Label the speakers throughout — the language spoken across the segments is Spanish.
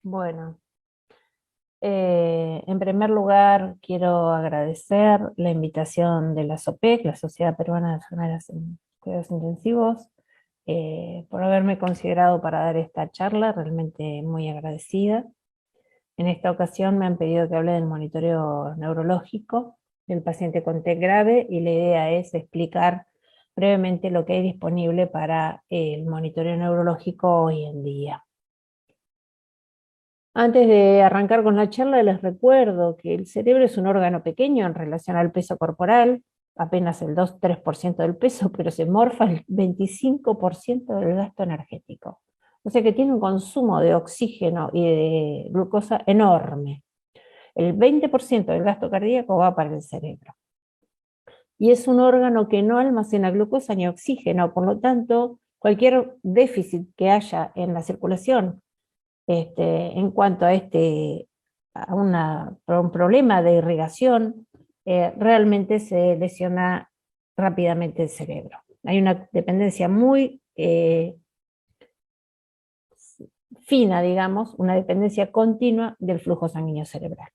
Speaker 1: Bueno, en primer lugar quiero agradecer la invitación de la SOPEC, la Sociedad Peruana de Enfermeras en Cuidados Intensivos, por haberme considerado para dar esta charla, realmente muy agradecida. En esta ocasión me han pedido que hable del monitoreo neurológico del paciente con TEC grave y la idea es explicar brevemente lo que hay disponible para el monitoreo neurológico hoy en día. Antes de arrancar con la charla, les recuerdo que el cerebro es un órgano pequeño en relación al peso corporal, apenas el 2-3% del peso, pero se morfa el 25% del gasto energético. O sea que tiene un consumo de oxígeno y de glucosa enorme. El 20% del gasto cardíaco va para el cerebro. Y es un órgano que no almacena glucosa ni oxígeno, por lo tanto, cualquier déficit que haya en la circulación en cuanto a un problema de irrigación, realmente se lesiona rápidamente el cerebro. Hay una dependencia muy fina, digamos, una dependencia continua del flujo sanguíneo cerebral.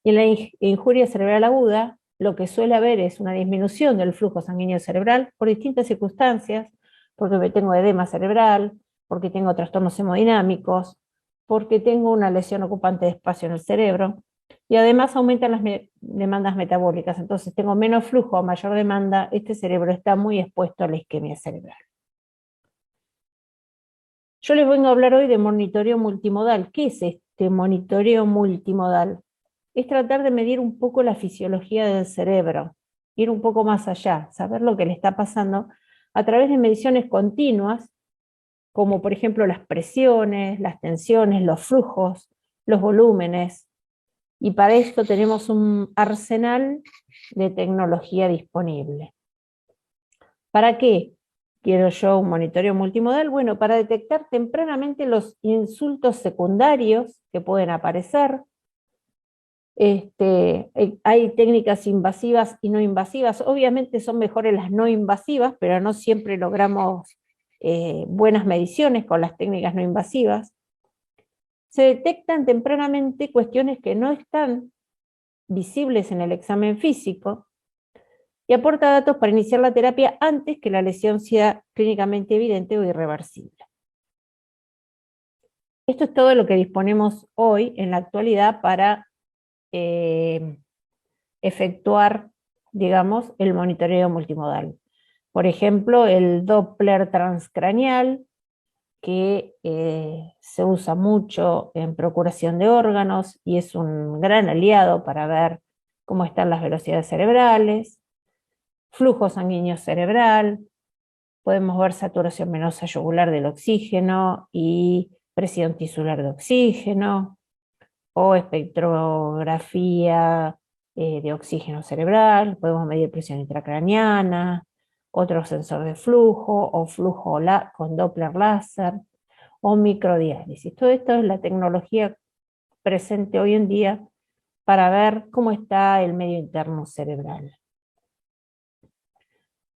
Speaker 1: Y en la injuria cerebral aguda, lo que suele haber es una disminución del flujo sanguíneo cerebral por distintas circunstancias, porque tengo edema cerebral, porque tengo trastornos hemodinámicos, porque tengo una lesión ocupante de espacio en el cerebro, y además aumentan las demandas metabólicas, entonces tengo menos flujo, mayor demanda, este cerebro está muy expuesto a la isquemia cerebral. Yo les vengo a hablar hoy de monitoreo multimodal. ¿Qué es este monitoreo multimodal? Es tratar de medir un poco la fisiología del cerebro, ir un poco más allá, saber lo que le está pasando a través de mediciones continuas, como por ejemplo las presiones, las tensiones, los flujos, los volúmenes, y para esto tenemos un arsenal de tecnología disponible. ¿Para qué quiero yo un monitoreo multimodal? Bueno, para detectar tempranamente los insultos secundarios que pueden aparecer. Hay técnicas invasivas y no invasivas. Obviamente son mejores las no invasivas, pero no siempre logramos buenas mediciones con las técnicas no invasivas. Se detectan tempranamente cuestiones que no están visibles en el examen físico y aporta datos para iniciar la terapia antes que la lesión sea clínicamente evidente o irreversible. Esto es todo lo que disponemos hoy en la actualidad para efectuar, digamos, el monitoreo multimodal. Por ejemplo, el Doppler transcraneal, que se usa mucho en procuración de órganos y es un gran aliado para ver cómo están las velocidades cerebrales, flujo sanguíneo cerebral, podemos ver saturación venosa yugular del oxígeno y presión tisular de oxígeno, o espectrografía de oxígeno cerebral, podemos medir presión intracraneana, otro sensor de flujo, o flujo con Doppler láser, o microdiálisis. Todo esto es la tecnología presente hoy en día para ver cómo está el medio interno cerebral.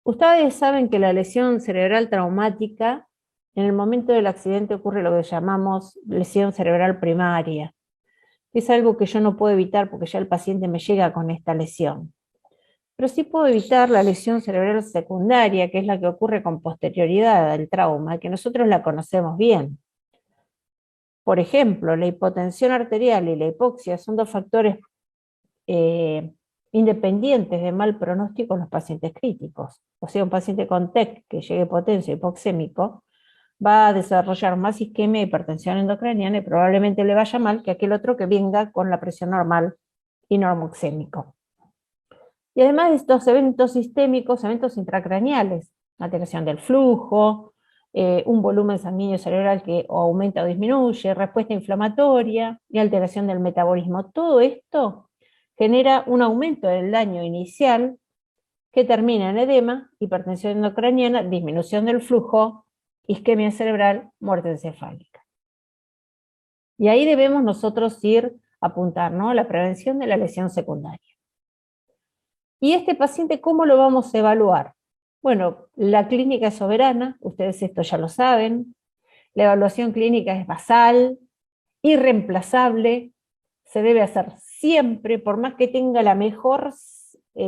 Speaker 1: Ustedes saben que la lesión cerebral traumática, en el momento del accidente ocurre lo que llamamos lesión cerebral primaria. Es algo que yo no puedo evitar porque ya el paciente me llega con esta lesión. Pero sí puedo evitar la lesión cerebral secundaria, que es la que ocurre con posterioridad al trauma, que nosotros la conocemos bien. Por ejemplo, la hipotensión arterial y la hipoxia son dos factores independientes de mal pronóstico en los pacientes críticos. O sea, un paciente con TEC que llegue hipotenso hipoxémico va a desarrollar más isquemia e hipertensión endocraniana y probablemente le vaya mal que aquel otro que venga con la presión normal y normoxémico. Y además de estos eventos sistémicos, eventos intracraneales, alteración del flujo, un volumen sanguíneo cerebral que o aumenta o disminuye, respuesta inflamatoria y alteración del metabolismo. Todo esto genera un aumento del daño inicial que termina en edema, hipertensión endocraniana, disminución del flujo, isquemia cerebral, muerte encefálica. Y ahí debemos nosotros ir a apuntar, ¿no?, a la prevención de la lesión secundaria. ¿Y este paciente cómo lo vamos a evaluar? Bueno, la clínica es soberana, ustedes esto ya lo saben, la evaluación clínica es basal, irreemplazable, se debe hacer siempre, por más que tenga la mejor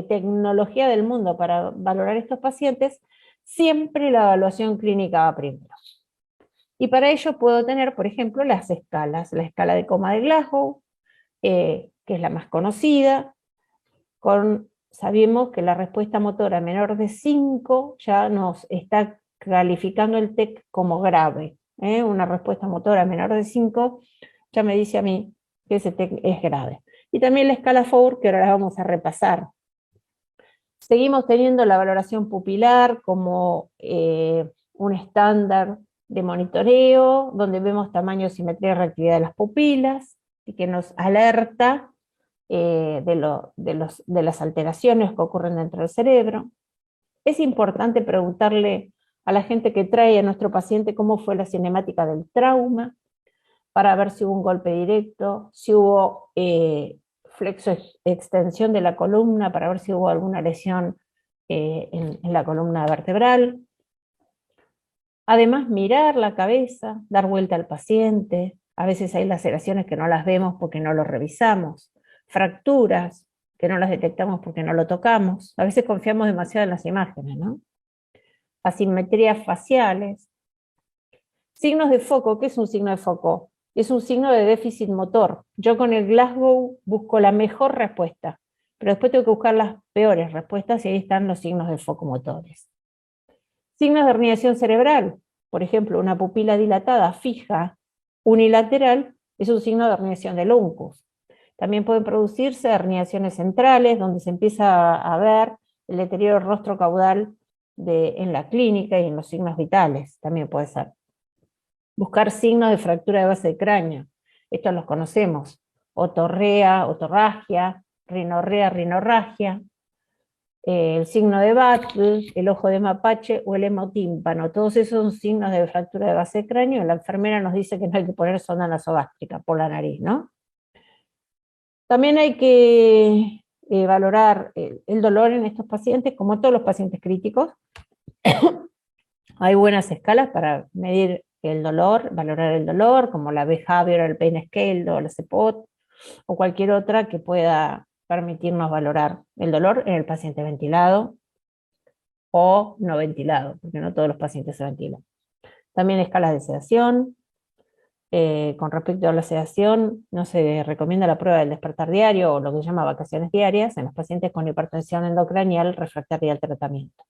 Speaker 1: tecnología del mundo para valorar estos pacientes, siempre la evaluación clínica va primero. Y para ello puedo tener, por ejemplo, las escalas, la escala de coma de Glasgow, que es la más conocida, sabemos que la respuesta motora menor de 5 ya nos está calificando el TEC como grave. Una respuesta motora menor de 5 ya me dice a mí que ese TEC es grave. Y también la escala FOUR, que ahora la vamos a repasar. Seguimos teniendo la valoración pupilar como un estándar de monitoreo, donde vemos tamaño, simetría y reactividad de las pupilas, y que nos alerta de las alteraciones que ocurren dentro del cerebro. Es importante preguntarle a la gente que trae a nuestro paciente cómo fue la cinemática del trauma, para ver si hubo un golpe directo, si hubo flexo-extensión de la columna, para ver si hubo alguna lesión en la columna vertebral. Además, mirar la cabeza, dar vuelta al paciente. A veces hay laceraciones que no las vemos porque no lo revisamos. Fracturas que no las detectamos porque no lo tocamos. A veces confiamos demasiado en las imágenes, ¿no? Asimetrías faciales. Signos de foco. ¿Qué es un signo de foco? Es un signo de déficit motor. Yo con el Glasgow busco la mejor respuesta, pero después tengo que buscar las peores respuestas y ahí están los signos de foco motores. Signos de herniación cerebral. Por ejemplo, una pupila dilatada fija unilateral es un signo de herniación del uncus. También pueden producirse herniaciones centrales, donde se empieza a ver el deterioro rostro-caudal en la clínica y en los signos vitales. También puede ser. Buscar signos de fractura de base de cráneo. Estos los conocemos. Otorrea, otorragia, rinorrea, rinorragia. El signo de Battle, el ojo de mapache o el hemotímpano. Todos esos son signos de fractura de base de cráneo. La enfermera nos dice que no hay que poner sonda nasogástrica por la nariz, ¿no? También hay que valorar el dolor en estos pacientes, como todos los pacientes críticos. Hay buenas escalas para medir el dolor, valorar el dolor, como la Behavioral Pain Scale o la CPOT, o cualquier otra que pueda permitirnos valorar el dolor en el paciente ventilado o no ventilado, porque no todos los pacientes se ventilan. También escalas de sedación. Con respecto a la sedación, no se recomienda la prueba del despertar diario o lo que se llama vacaciones diarias en los pacientes con hipertensión endocranial refractaria al tratamiento.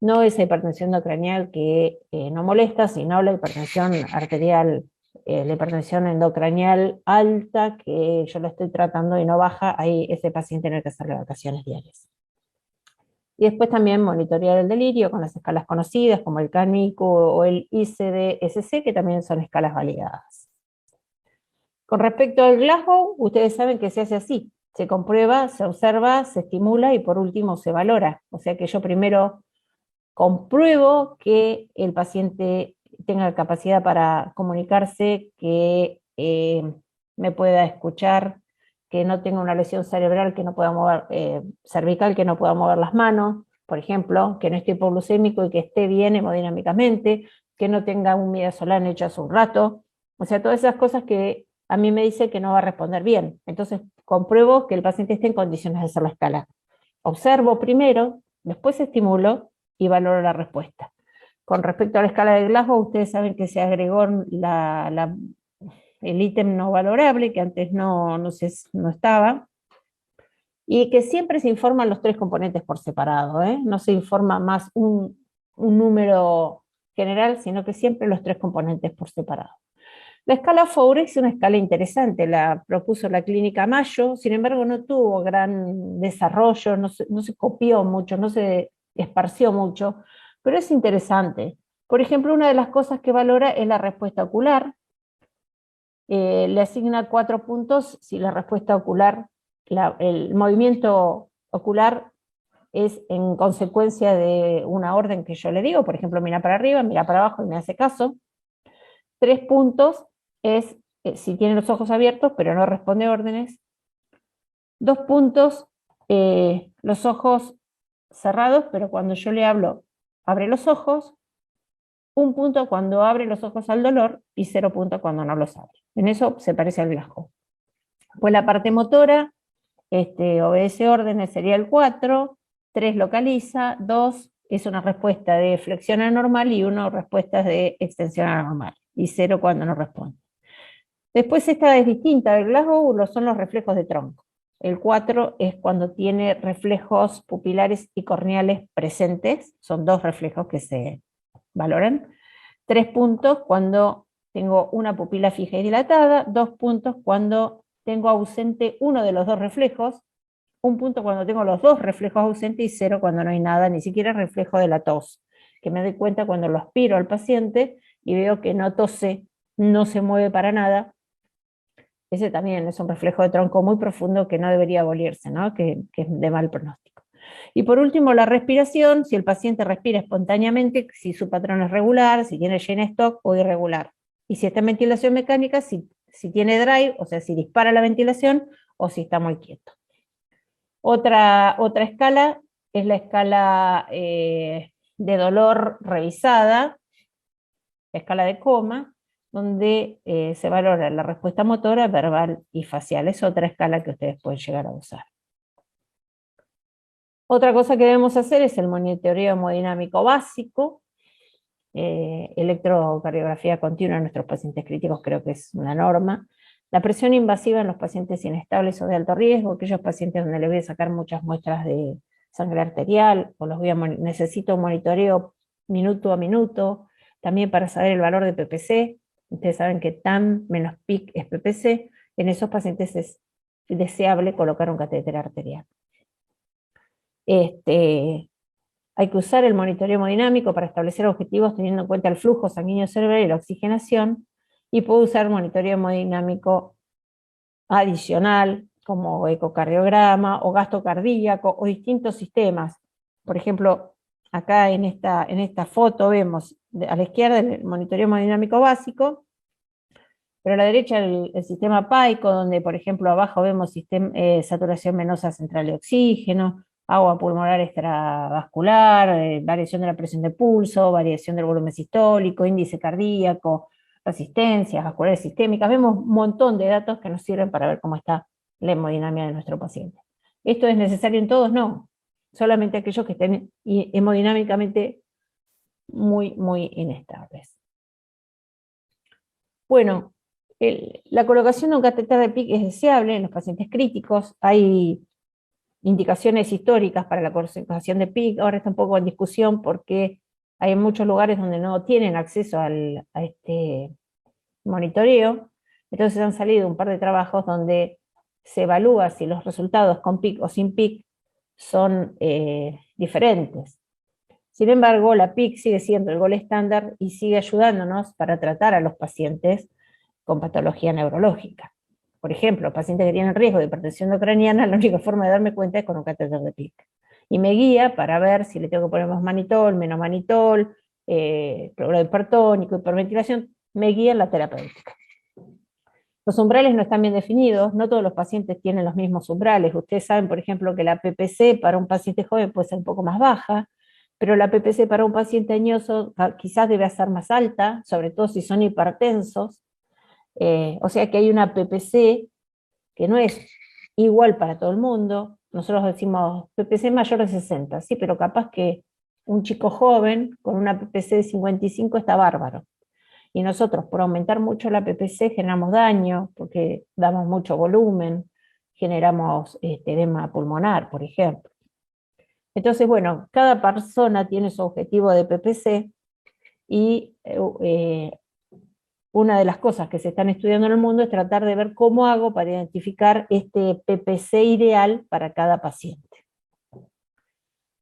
Speaker 1: No esa hipertensión endocranial que no molesta, sino la hipertensión arterial, la hipertensión endocranial alta, que yo la estoy tratando y no baja, ahí ese paciente tiene que hacerle vacaciones diarias. Y después también monitorear el delirio con las escalas conocidas, como el CANICU o el ICD-SC, que también son escalas validadas. Con respecto al Glasgow, ustedes saben que se hace así. Se comprueba, se observa, se estimula y por último se valora. O sea que yo primero compruebo que el paciente tenga capacidad para comunicarse, que me pueda escuchar, que no tenga una lesión cerebral que no pueda mover, cervical, que no pueda mover las manos, por ejemplo, que no esté hipoglucémico y que esté bien hemodinámicamente, que no tenga un midazolam hecho hace un rato. O sea, todas esas cosas que a mí me dice que no va a responder bien. Entonces compruebo que el paciente esté en condiciones de hacer la escala. Observo primero, después estimulo y valoro la respuesta. Con respecto a la escala de Glasgow, ustedes saben que se agregó el ítem no valorable, que antes no estaba, y que siempre se informan los tres componentes por separado, no se informa más un número general, sino que siempre los tres componentes por separado. La escala FOUR es una escala interesante, la propuso la clínica Mayo, sin embargo no tuvo gran desarrollo, no se copió mucho, no se esparció mucho, pero es interesante. Por ejemplo, una de las cosas que valora es la respuesta ocular. Le asigna 4 puntos si la respuesta ocular, el movimiento ocular es en consecuencia de una orden que yo le digo, por ejemplo, mira para arriba, mira para abajo y me hace caso. 3 puntos es si tiene los ojos abiertos pero no responde órdenes. 2 puntos, los ojos cerrados, pero cuando yo le hablo, abre los ojos. 1 punto cuando abre los ojos al dolor y 0 puntos cuando no los abre. En eso se parece al Glasgow. Pues la parte motora obedece órdenes, sería el 4, 3 localiza, 2 es una respuesta de flexión anormal y 1 respuestas de extensión anormal, y 0 cuando no responde. Después esta es distinta del Glasgow, son los reflejos de tronco. El 4 es cuando tiene reflejos pupilares y corneales presentes, son 2 reflejos que se valoran. 3 puntos cuando tengo una pupila fija y dilatada, 2 puntos cuando tengo ausente uno de los 2 reflejos, 1 punto cuando tengo los 2 reflejos ausentes y 0 cuando no hay nada, ni siquiera reflejo de la tos, que me doy cuenta cuando lo aspiro al paciente y veo que no tose, no se mueve para nada. Ese también es un reflejo de tronco muy profundo que no debería abolirse, ¿no? Que es de mal pronóstico. Y por último, la respiración, si el paciente respira espontáneamente, si su patrón es regular, si tiene Jane Stock o irregular. Y si está en ventilación mecánica, si tiene drive, o sea, si dispara la ventilación o si está muy quieto. Otra escala es la escala de dolor revisada, la escala de coma, donde se valora la respuesta motora, verbal y facial. Es otra escala que ustedes pueden llegar a usar. Otra cosa que debemos hacer es el monitoreo hemodinámico básico, electrocardiografía continua en nuestros pacientes críticos, creo que es una norma. La presión invasiva en los pacientes inestables o de alto riesgo, aquellos pacientes donde les voy a sacar muchas muestras de sangre arterial, o necesito un monitoreo minuto a minuto, también para saber el valor de PPC. Ustedes saben que TAM menos PIC es PPC, en esos pacientes es deseable colocar un catéter arterial. Hay que usar el monitoreo hemodinámico para establecer objetivos teniendo en cuenta el flujo sanguíneo cerebral y la oxigenación, y puedo usar monitoreo hemodinámico adicional, como ecocardiograma o gasto cardíaco o distintos sistemas. Por ejemplo, acá en esta foto vemos a la izquierda el monitoreo hemodinámico básico, pero a la derecha el sistema PAICO, donde por ejemplo abajo vemos saturación venosa central de oxígeno, agua pulmonar extravascular, variación de la presión de pulso, variación del volumen sistólico, índice cardíaco, resistencias vasculares sistémicas. Vemos un montón de datos que nos sirven para ver cómo está la hemodinamia de nuestro paciente. ¿Esto es necesario en todos? No, solamente aquellos que estén hemodinámicamente muy, muy inestables. Bueno, la colocación de un catéter de PIC es deseable en los pacientes críticos. Hay indicaciones históricas para la colocación de PIC, ahora está un poco en discusión porque hay muchos lugares donde no tienen acceso a este monitoreo, entonces han salido un par de trabajos donde se evalúa si los resultados con PIC o sin PIC son diferentes. Sin embargo, la PIC sigue siendo el gol estándar y sigue ayudándonos para tratar a los pacientes con patología neurológica. Por ejemplo, pacientes que tienen riesgo de hipertensión ucraniana, la única forma de darme cuenta es con un catéter de PIC. Y me guía para ver si le tengo que poner más manitol, menos manitol, cloruro hipertónico, hiperventilación, me guía en la terapéutica. Los umbrales no están bien definidos, no todos los pacientes tienen los mismos umbrales. Ustedes saben, por ejemplo, que la PPC para un paciente joven puede ser un poco más baja, pero la PPC para un paciente añoso quizás debe ser más alta, sobre todo si son hipertensos. O sea que hay una PPC que no es igual para todo el mundo. Nosotros decimos PPC mayor de 60, sí, pero capaz que un chico joven con una PPC de 55 está bárbaro. Y nosotros, por aumentar mucho la PPC, generamos daño, porque damos mucho volumen, generamos edema pulmonar, por ejemplo. Entonces, bueno, cada persona tiene su objetivo de PPC, y una de las cosas que se están estudiando en el mundo es tratar de ver cómo hago para identificar este PPC ideal para cada paciente.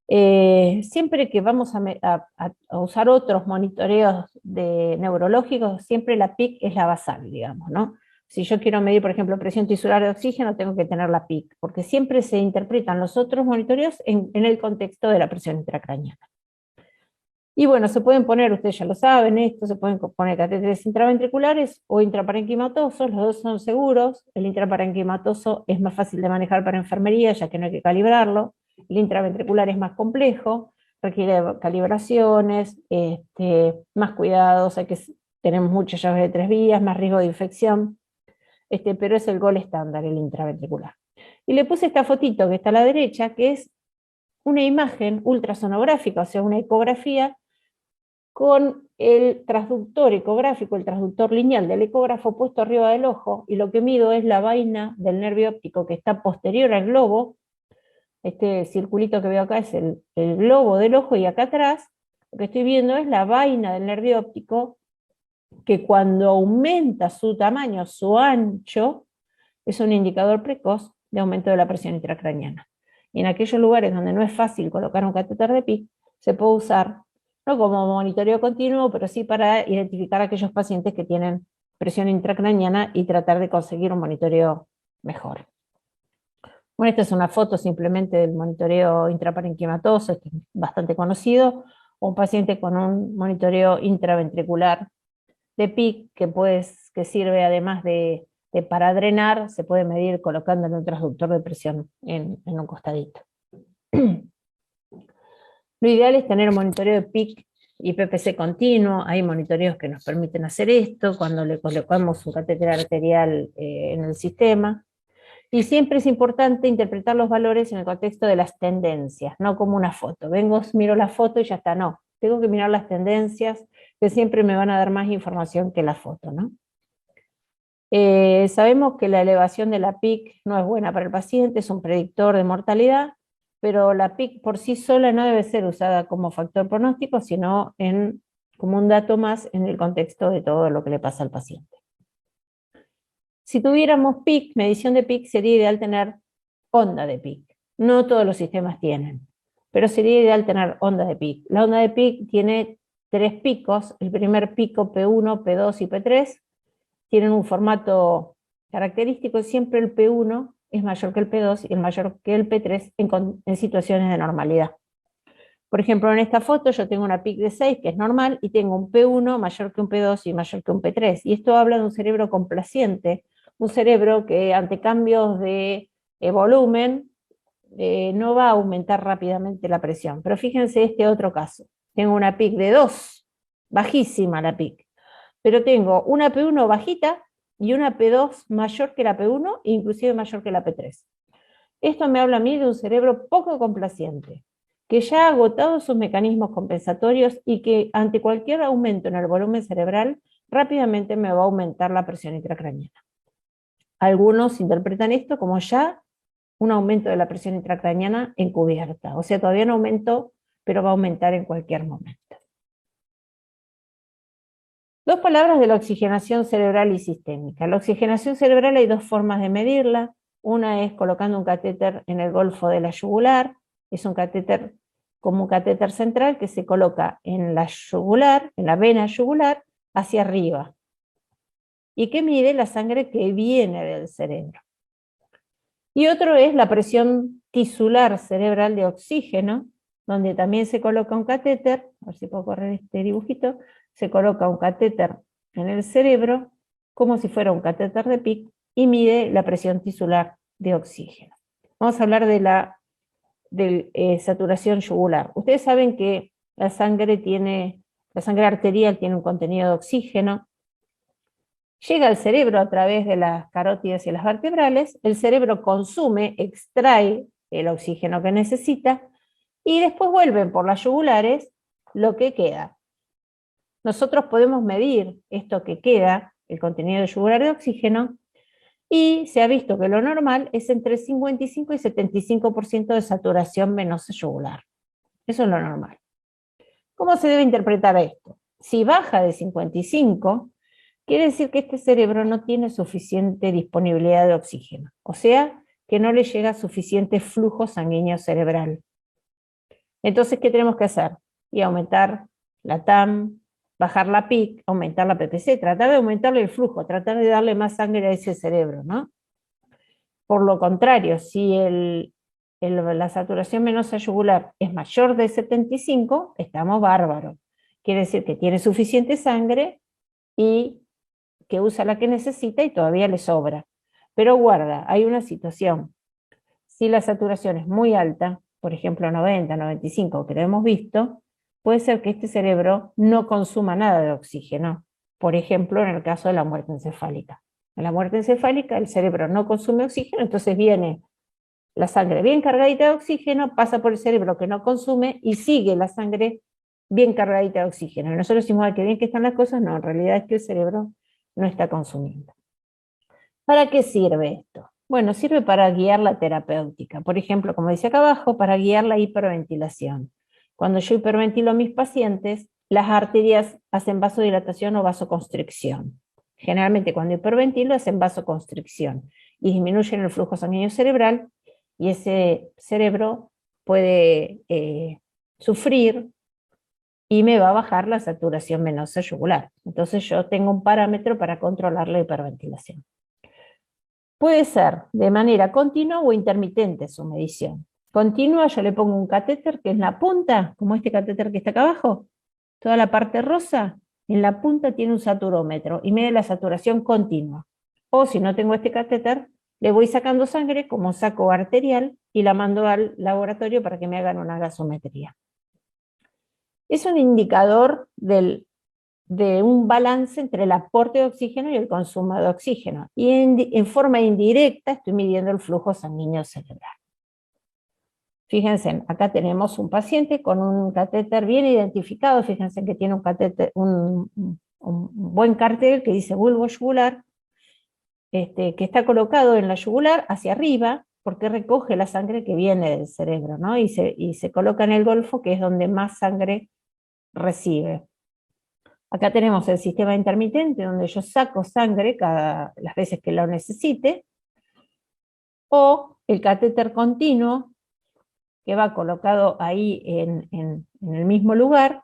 Speaker 1: Siempre que vamos a usar otros monitoreos neurológicos, siempre la PIC es la basal, digamos, ¿no? Si yo quiero medir, por ejemplo, presión tisular de oxígeno, tengo que tener la PIC, porque siempre se interpretan los otros monitoreos en el contexto de la presión intracraneana. Y bueno, se pueden poner, ustedes ya lo saben, se pueden poner catéteres intraventriculares o intraparenquimatosos, los dos son seguros. El intraparenquimatoso es más fácil de manejar para enfermería, ya que no hay que calibrarlo. El intraventricular es más complejo, requiere calibraciones, más cuidados, tenemos muchas llaves de 3 vías, más riesgo de infección, pero es el gol estándar, el intraventricular. Y le puse esta fotito que está a la derecha, que es una imagen ultrasonográfica, o sea, una ecografía, con el transductor ecográfico, el transductor lineal del ecógrafo puesto arriba del ojo, y lo que mido es la vaina del nervio óptico que está posterior al globo. Este circulito que veo acá es el globo del ojo, y acá atrás lo que estoy viendo es la vaina del nervio óptico, que cuando aumenta su tamaño, su ancho, es un indicador precoz de aumento de la presión intracraniana. Y en aquellos lugares donde no es fácil colocar un catéter de PIC, se puede usar, no como monitoreo continuo, pero sí para identificar a aquellos pacientes que tienen presión intracraniana y tratar de conseguir un monitoreo mejor. Bueno, esta es una foto simplemente del monitoreo intraparenquimatoso, este es bastante conocido, un paciente con un monitoreo intraventricular de PIC que sirve además de para drenar, se puede medir colocándole un transductor de presión en un costadito. Lo ideal es tener un monitoreo de PIC y PPC continuo. Hay monitoreos que nos permiten hacer esto cuando le colocamos un catéter arterial en el sistema. Y siempre es importante interpretar los valores en el contexto de las tendencias, no como una foto. Vengo, miro la foto y ya está, no. Tengo que mirar las tendencias, que siempre me van a dar más información que la foto, ¿no? Sabemos que la elevación de la PIC no es buena para el paciente, es un predictor de mortalidad, pero la PIC por sí sola no debe ser usada como factor pronóstico, sino como un dato más en el contexto de todo lo que le pasa al paciente. Si tuviéramos PIC, medición de PIC, sería ideal tener onda de PIC. No todos los sistemas tienen, pero sería ideal tener onda de PIC. La onda de PIC tiene 3 picos, el primer pico P1, P2 y P3, tienen un formato característico, siempre el P1 es mayor que el P2 y el mayor que el P3 en situaciones de normalidad. Por ejemplo, en esta foto yo tengo una PIC de 6, que es normal, y tengo un P1 mayor que un P2 y mayor que un P3. Y esto habla de un cerebro complaciente, un cerebro que ante cambios de volumen no va a aumentar rápidamente la presión. Pero fíjense este otro caso. Tengo una PIC de 2, bajísima la PIC, pero tengo una P1 bajita y una P2 mayor que la P1 e inclusive mayor que la P3. Esto me habla a mí de un cerebro poco complaciente, que ya ha agotado sus mecanismos compensatorios y que ante cualquier aumento en el volumen cerebral rápidamente me va a aumentar la presión intracraniana. Algunos interpretan esto como ya un aumento de la presión intracraniana encubierta, o sea, todavía no aumentó, pero va a aumentar en cualquier momento. 2 palabras de la oxigenación cerebral y sistémica. La oxigenación cerebral hay 2 formas de medirla. Una es colocando un catéter en el golfo de la yugular, es un catéter como un catéter central que se coloca en la yugular, en la vena yugular, hacia arriba, y que mide la sangre que viene del cerebro. Y otro es la presión tisular cerebral de oxígeno, donde también se coloca un catéter, a ver si puedo correr este dibujito, se coloca un catéter en el cerebro, como si fuera un catéter de PIC, y mide la presión tisular de oxígeno. Vamos a hablar de la saturación yugular. Ustedes saben que la sangre arterial tiene un contenido de oxígeno, llega al cerebro a través de las carótidas y las vertebrales, el cerebro consume, extrae el oxígeno que necesita, y después vuelven por las yugulares lo que queda. Nosotros podemos medir esto que queda, el contenido yugular de oxígeno, y se ha visto que lo normal es entre 55 y 75% de saturación venosa yugular. Eso es lo normal. ¿Cómo se debe interpretar esto? Si baja de 55, quiere decir que este cerebro no tiene suficiente disponibilidad de oxígeno, o sea, que no le llega suficiente flujo sanguíneo cerebral. Entonces, ¿qué tenemos que hacer? Y aumentar la TAM, bajar la PIC, aumentar la PPC, tratar de aumentarle el flujo, tratar de darle más sangre a ese cerebro, ¿no? Por lo contrario, si la saturación venosa yugular es mayor de 75, estamos bárbaros. Quiere decir que tiene suficiente sangre y que usa la que necesita y todavía le sobra. Pero guarda, hay una situación. Si la saturación es muy alta, por ejemplo 90, 95 que lo hemos visto, puede ser que este cerebro no consuma nada de oxígeno. Por ejemplo, en el caso de la muerte encefálica. En la muerte encefálica el cerebro no consume oxígeno, entonces viene la sangre bien cargadita de oxígeno, pasa por el cerebro que no consume y sigue la sangre bien cargadita de oxígeno. Y nosotros decimos, ay, qué bien que están las cosas, no, en realidad es que el cerebro no está consumiendo. ¿Para qué sirve esto? Bueno, sirve para guiar la terapéutica. Por ejemplo, como dice acá abajo, para guiar la hiperventilación. Cuando yo hiperventilo a mis pacientes, las arterias hacen vasodilatación o vasoconstricción. Generalmente cuando hiperventilo hacen vasoconstricción y disminuyen el flujo sanguíneo cerebral y ese cerebro puede sufrir y me va a bajar la saturación venosa yugular. Entonces yo tengo un parámetro para controlar la hiperventilación. Puede ser de manera continua o intermitente su medición. Continua, yo le pongo un catéter que es la punta, como este catéter que está acá abajo, toda la parte rosa, en la punta tiene un saturómetro y mide la saturación continua. O si no tengo este catéter, le voy sacando sangre como saco arterial y la mando al laboratorio para que me hagan una gasometría. Es un indicador de un balance entre el aporte de oxígeno y el consumo de oxígeno. Y en forma indirecta estoy midiendo el flujo sanguíneo cerebral. Fíjense, acá tenemos un paciente con un catéter bien identificado, fíjense que tiene un catéter, un buen cartel que dice bulbo yugular, que está colocado en la yugular hacia arriba, porque recoge la sangre que viene del cerebro, ¿no? Y se coloca en el golfo, que es donde más sangre recibe. Acá tenemos el sistema intermitente, donde yo saco sangre las veces que lo necesite, o el catéter continuo, que va colocado ahí en el mismo lugar,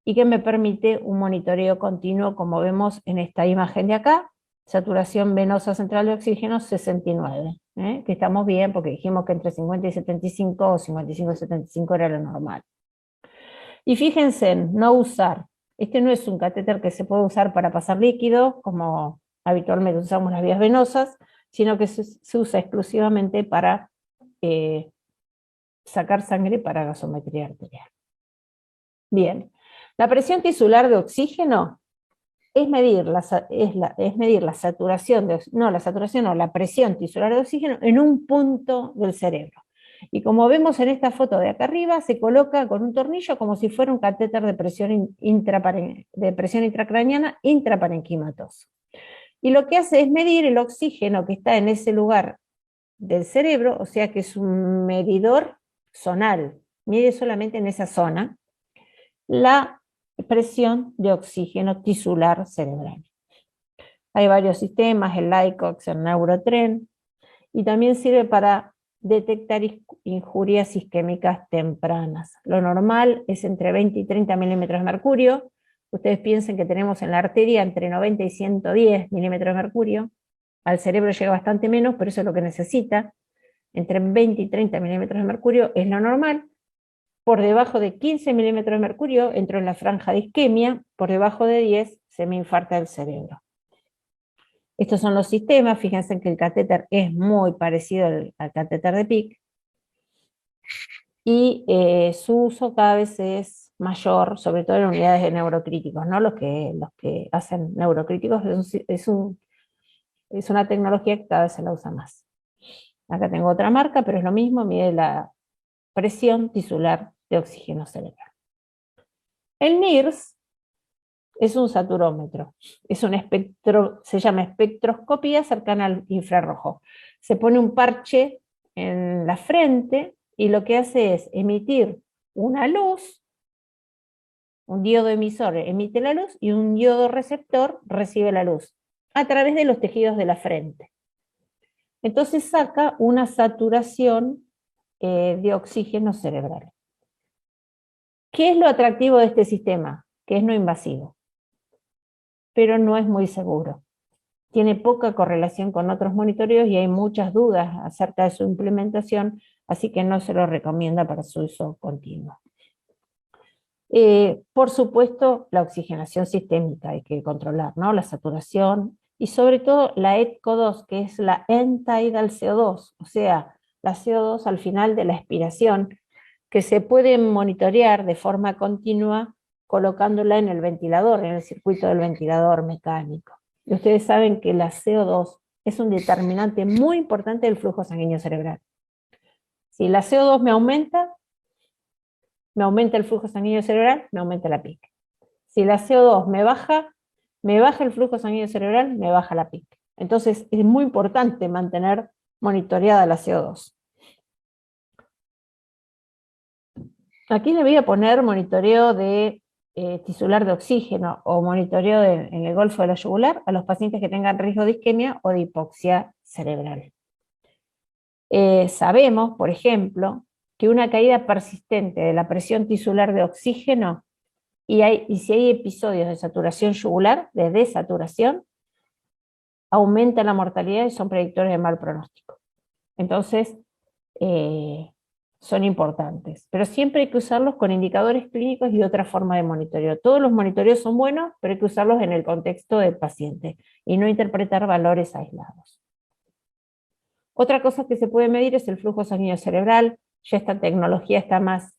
Speaker 1: y que me permite un monitoreo continuo, como vemos en esta imagen de acá, saturación venosa central de oxígeno 69, que estamos bien, porque dijimos que entre 50 y 75, o 55 y 75 era lo normal. Y fíjense en no usar. Este no es un catéter que se puede usar para pasar líquido, como habitualmente usamos las vías venosas, sino que se usa exclusivamente para sacar sangre para gasometría arterial. Bien, la presión tisular de oxígeno es medir la saturación la presión tisular de oxígeno en un punto del cerebro. Y como vemos en esta foto de acá arriba, se coloca con un tornillo como si fuera un catéter de presión intracraniana intraparenquimatoso. Y lo que hace es medir el oxígeno que está en ese lugar del cerebro, o sea que es un medidor zonal, mide solamente en esa zona, la presión de oxígeno tisular cerebral. Hay varios sistemas, el LICOX, el Neurotren, y también sirve para detectar injurias isquémicas tempranas. Lo normal es entre 20 y 30 milímetros de mercurio. Ustedes piensen que tenemos en la arteria entre 90 y 110 milímetros de mercurio. Al cerebro llega bastante menos, pero eso es lo que necesita. Entre 20 y 30 milímetros de mercurio es lo normal. Por debajo de 15 milímetros de mercurio entro en la franja de isquemia, por debajo de 10 se me infarta el cerebro. Estos son los sistemas, fíjense que el catéter es muy parecido al catéter de PIC, y su uso cada vez es mayor, sobre todo en unidades de neurocríticos, ¿no? Los que hacen neurocríticos es una tecnología que cada vez se la usa más. Acá tengo otra marca, pero es lo mismo, mide la presión tisular de oxígeno cerebral. El NIRS es un saturómetro, es un espectro, se llama espectroscopía cercana al infrarrojo. Se pone un parche en la frente y lo que hace es emitir una luz, un diodo emisor emite la luz y un diodo receptor recibe la luz a través de los tejidos de la frente. Entonces saca una saturación de oxígeno cerebral. ¿Qué es lo atractivo de este sistema? Que es no invasivo, pero no es muy seguro. Tiene poca correlación con otros monitoreos y hay muchas dudas acerca de su implementación, así que no se lo recomienda para su uso continuo. Por supuesto, la oxigenación sistémica hay que controlar, ¿no? La saturación y sobre todo la ETCO2, que es la end-tidal CO2, o sea, la CO2 al final de la expiración, que se puede monitorear de forma continua colocándola en el ventilador, en el circuito del ventilador mecánico. Y ustedes saben que la CO2 es un determinante muy importante del flujo sanguíneo cerebral. Si la CO2 me aumenta el flujo sanguíneo cerebral, me aumenta la PIC. Si la CO2 me baja el flujo sanguíneo cerebral, me baja la PIC. Entonces es muy importante mantener monitoreada la CO2. Aquí le voy a poner monitoreo de tisular de oxígeno o monitoreo en el golfo de la yugular a los pacientes que tengan riesgo de isquemia o de hipoxia cerebral. Sabemos, por ejemplo, que una caída persistente de la presión tisular de oxígeno y si hay episodios de saturación yugular, de desaturación, aumenta la mortalidad y son predictores de mal pronóstico. Entonces, son importantes, pero siempre hay que usarlos con indicadores clínicos y otra forma de monitoreo. Todos los monitoreos son buenos, pero hay que usarlos en el contexto del paciente y no interpretar valores aislados. Otra cosa que se puede medir es el flujo sanguíneo cerebral. Ya esta tecnología está más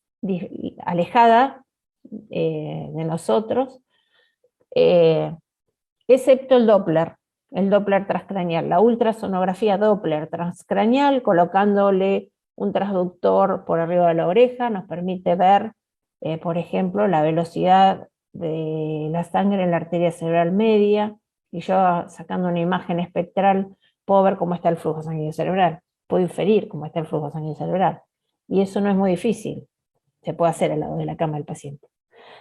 Speaker 1: alejada de nosotros, excepto el Doppler transcraneal, la ultrasonografía Doppler transcraneal, colocándole un transductor por arriba de la oreja, nos permite ver, por ejemplo, la velocidad de la sangre en la arteria cerebral media, y yo sacando una imagen espectral puedo ver cómo está el flujo sanguíneo cerebral, puedo inferir cómo está el flujo sanguíneo cerebral, y eso no es muy difícil, se puede hacer al lado de la cama del paciente.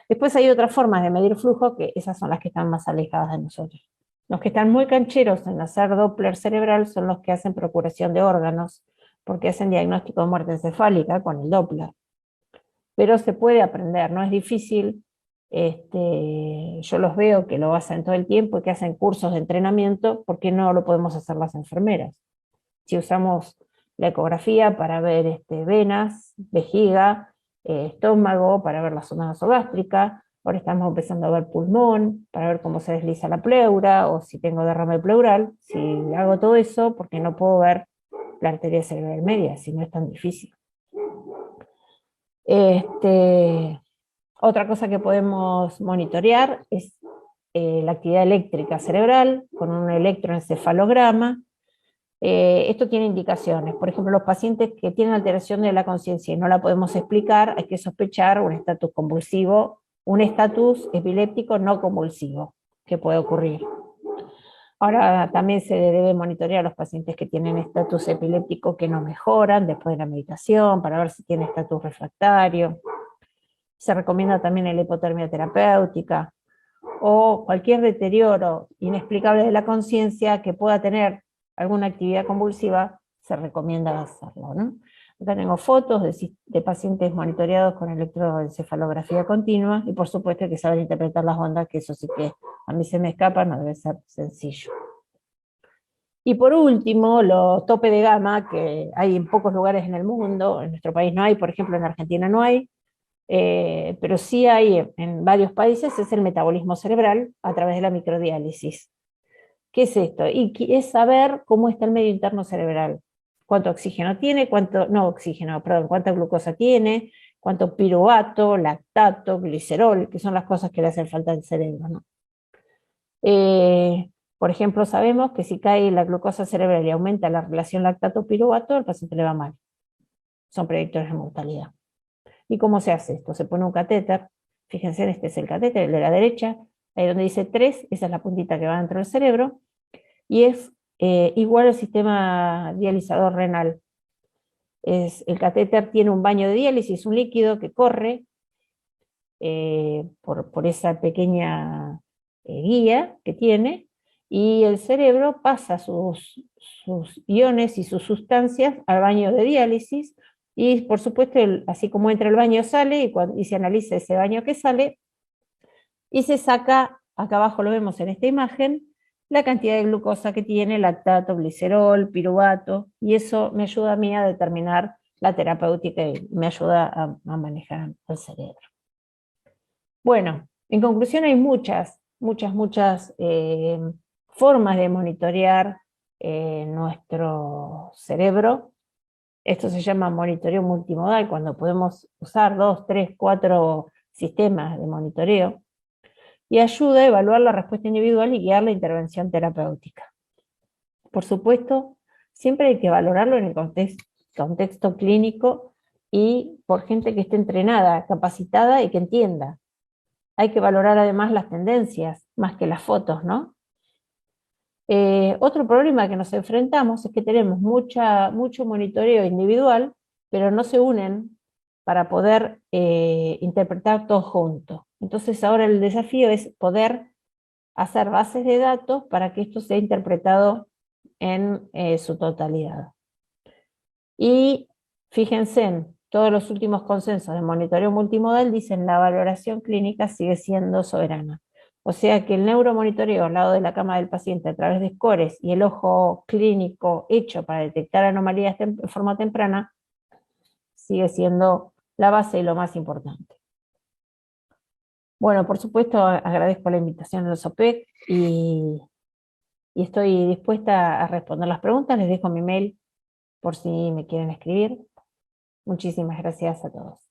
Speaker 1: Después hay otras formas de medir flujo, que esas son las que están más alejadas de nosotros. Los que están muy cancheros en hacer Doppler cerebral son los que hacen procuración de órganos, porque hacen diagnóstico de muerte encefálica con el Doppler. Pero se puede aprender, no es difícil. Yo los veo que lo hacen todo el tiempo y que hacen cursos de entrenamiento, ¿por qué no lo podemos hacer las enfermeras? Si usamos la ecografía para ver venas, vejiga, estómago, para ver la zona nasogástrica, ahora estamos empezando a ver pulmón, para ver cómo se desliza la pleura, o si tengo derrame pleural. Si hago todo eso, porque no puedo ver la arteria cerebral media, si no es tan difícil. Otra cosa que podemos monitorear es la actividad eléctrica cerebral con un electroencefalograma. Esto tiene indicaciones. Por ejemplo, los pacientes que tienen alteración de la conciencia y no la podemos explicar, hay que sospechar un estatus convulsivo, un estatus epiléptico no convulsivo, que puede ocurrir. Ahora también se debe monitorear a los pacientes que tienen estatus epiléptico que no mejoran después de la medicación, para ver si tiene estatus refractario. Se recomienda también la hipotermia terapéutica, o cualquier deterioro inexplicable de la conciencia que pueda tener alguna actividad convulsiva, se recomienda hacerlo, ¿no? Acá tengo fotos de pacientes monitoreados con electroencefalografía continua, y por supuesto que saben interpretar las ondas, que eso sí que a mí se me escapa, no debe ser sencillo. Y por último, los tope de gama, que hay en pocos lugares en el mundo, en nuestro país no hay, por ejemplo en Argentina no hay, pero sí hay en varios países, es el metabolismo cerebral a través de la microdiálisis. ¿Qué es esto? Y es saber cómo está el medio interno cerebral. Cuánto oxígeno tiene, cuánta glucosa tiene, cuánto piruvato, lactato, glicerol, que son las cosas que le hacen falta al cerebro, ¿no? Por ejemplo, sabemos que si cae la glucosa cerebral y aumenta la relación lactato-piruvato, al paciente le va mal. Son predictores de mortalidad. ¿Y cómo se hace esto? Se pone un catéter, fíjense, este es el catéter, el de la derecha, ahí donde dice 3, esa es la puntita que va dentro del cerebro, y es igual al sistema dializador renal. El catéter tiene un baño de diálisis, un líquido que corre por esa pequeña guía que tiene, y el cerebro pasa sus iones y sus sustancias al baño de diálisis, y por supuesto, así como entra el baño sale, y se analiza ese baño que sale, y se saca, acá abajo lo vemos en esta imagen, la cantidad de glucosa que tiene, lactato, glicerol, piruvato, y eso me ayuda a mí a determinar la terapéutica y me ayuda a manejar el cerebro. Bueno, en conclusión hay muchas formas de monitorear nuestro cerebro. Esto se llama monitoreo multimodal, cuando podemos usar 2, 3, 4 sistemas de monitoreo, y ayuda a evaluar la respuesta individual y guiar la intervención terapéutica. Por supuesto, siempre hay que valorarlo en el contexto clínico y por gente que esté entrenada, capacitada y que entienda. Hay que valorar además las tendencias, más que las fotos, ¿no? Otro problema que nos enfrentamos es que tenemos mucho monitoreo individual, pero no se unen para poder interpretar todos juntos. Entonces ahora el desafío es poder hacer bases de datos para que esto sea interpretado en su totalidad. Y fíjense, en todos los últimos consensos de monitoreo multimodal dicen la valoración clínica sigue siendo soberana. O sea que el neuromonitoreo al lado de la cama del paciente a través de scores y el ojo clínico hecho para detectar anomalías de forma temprana sigue siendo la base y lo más importante. Bueno, por supuesto, agradezco la invitación a los OPEC y estoy dispuesta a responder las preguntas. Les dejo mi mail por si me quieren escribir. Muchísimas gracias a todos.